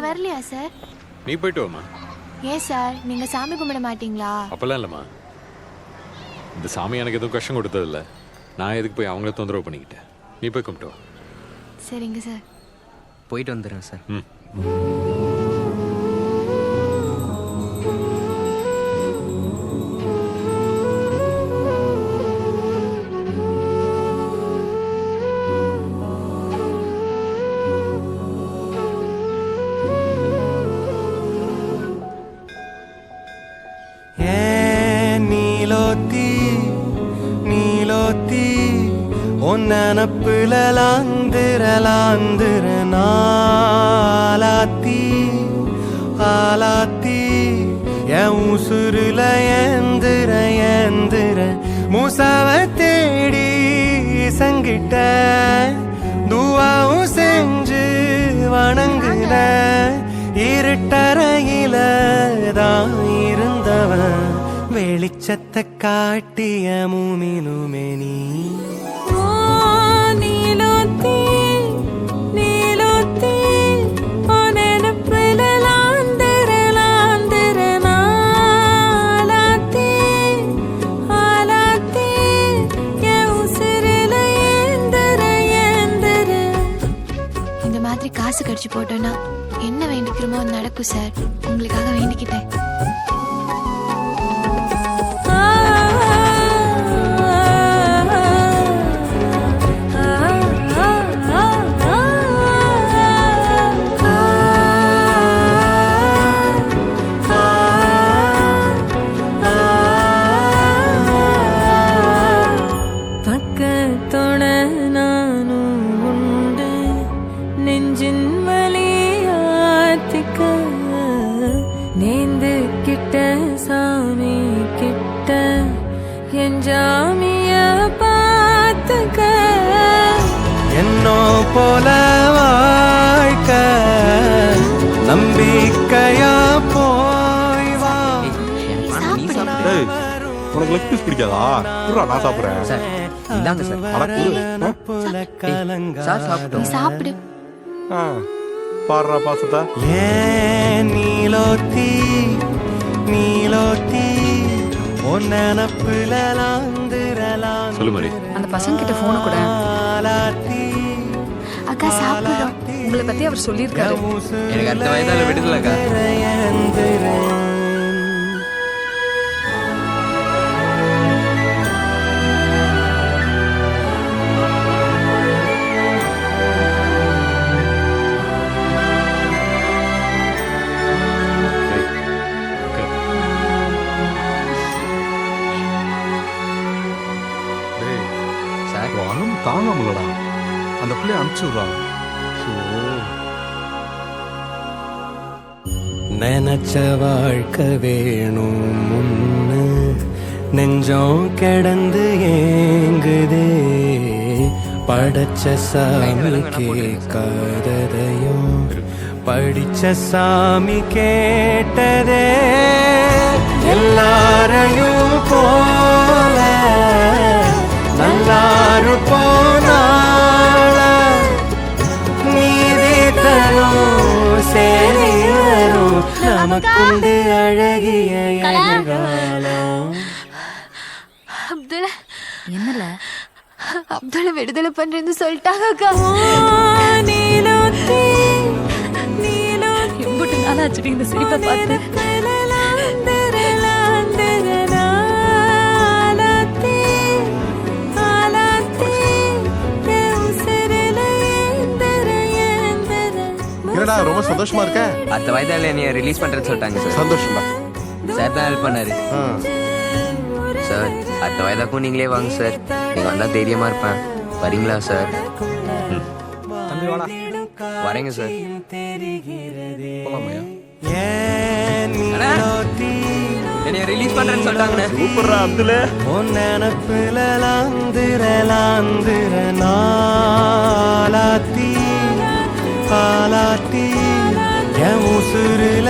வரலையா சார்? நீ போயிட்டு வாமா. ஏன் சார், நீங்க சாமி கும்பிட மாட்டீங்களா? அப்பெல்லாம் இல்லைம்மா, இந்த சாமி எனக்கு எதுவும் கஷ்டம் கொடுத்ததில்ல. நான் எதுக்கு போய் அவங்கள தொந்தரவு பண்ணிக்கிட்டேன். நீ போய் கும்பிட்டு வா. சரிங்க சார். போயிட்டு வந்துடுறேன் சார். ம். நனப்புல லாந்திர நாளாத்தி ஆலாத்தி என் உசுருல ஏந்திர மூசாவ தேடி சங்கிட்ட துவாவும் செஞ்சு வணங்குற இருட்டறையில தான் இருந்தவன் வெளிச்சத்தை காட்டிய மூமினுமே நீ. காசு கடிச்சு போட்டோன்னா என்ன வேண்டிக்கிறோமோ நடக்கும் சார். உங்களுக்காக வேண்டிக்கிட்டேன். நேந்து கிட்ட சாமி கிட்ட என் ஜாமிய பார்த்துக்க. என்னோ போல வாழ்க்க நம்பிக்கையா போய் வா. உனக்கு லெக் பீஸ் பிடிக்காதா? நான் சாப்பிடுறேன் சார். இந்தாங்க சார். சார் சாப்பிடு. பாடுறா பாசத்தா. நீலோத்தி ஒன்னப்புல சொல்லு மாதிரி. அந்த பசங்க கிட்ட போன கூட. அக்கா சாப்பிடுறோம். உங்களை பத்தி அவர் சொல்லியிருக்காரு. எனக்கு அடுத்த வயதால விடுதலக்கா. தாங்காமலடா அந்த பிள்ளைய அனுப்பிச்சு விடுறாங்க. நினைச்ச வாழ்க்கை வேணும் முன்னு நெஞ்சம் கிடந்து ஏங்குதே. படைச்ச சாமி கேட்காததையும் படிச்ச சாமி கேட்டதே. எல்லாரையும் போல நல்லாரு போனால நீதி தரும் சேரி வரும் நமக்குண்டு அழகிய எதிர்காலம். என்னல அப்துல்ல விடுதலை பண்றேன்னு சொல்லிட்டாங்க அக்கா. எம்பிட்டு நாளாச்சு இந்த சிரிப்பை பார்த்து. ரொம்ப சந்தோஷமா இருக்க. அடுத்த வயதால என்னைய ரிலீஸ் பண்றேன்னு சொல்லிட்டாங்க சார். சந்தோஷம்டா. சார் தான் ஹெல்ப் பண்ணாரு. சார் அடுத்த வயதாக்கும் நீங்களே வாங்க சார். நீங்க வந்தா தைரியமா இருப்பேன். வரீங்களா சார்? வரேங்க சார். என்னைய ரிலீஸ் பண்றேன்னு சொல்லிட்டாங்க. சூப்பர்ரா அப்துல். ஒன்னப்புல லாந்திர நாளாத்தி ஆலாத்தி என் உசுருல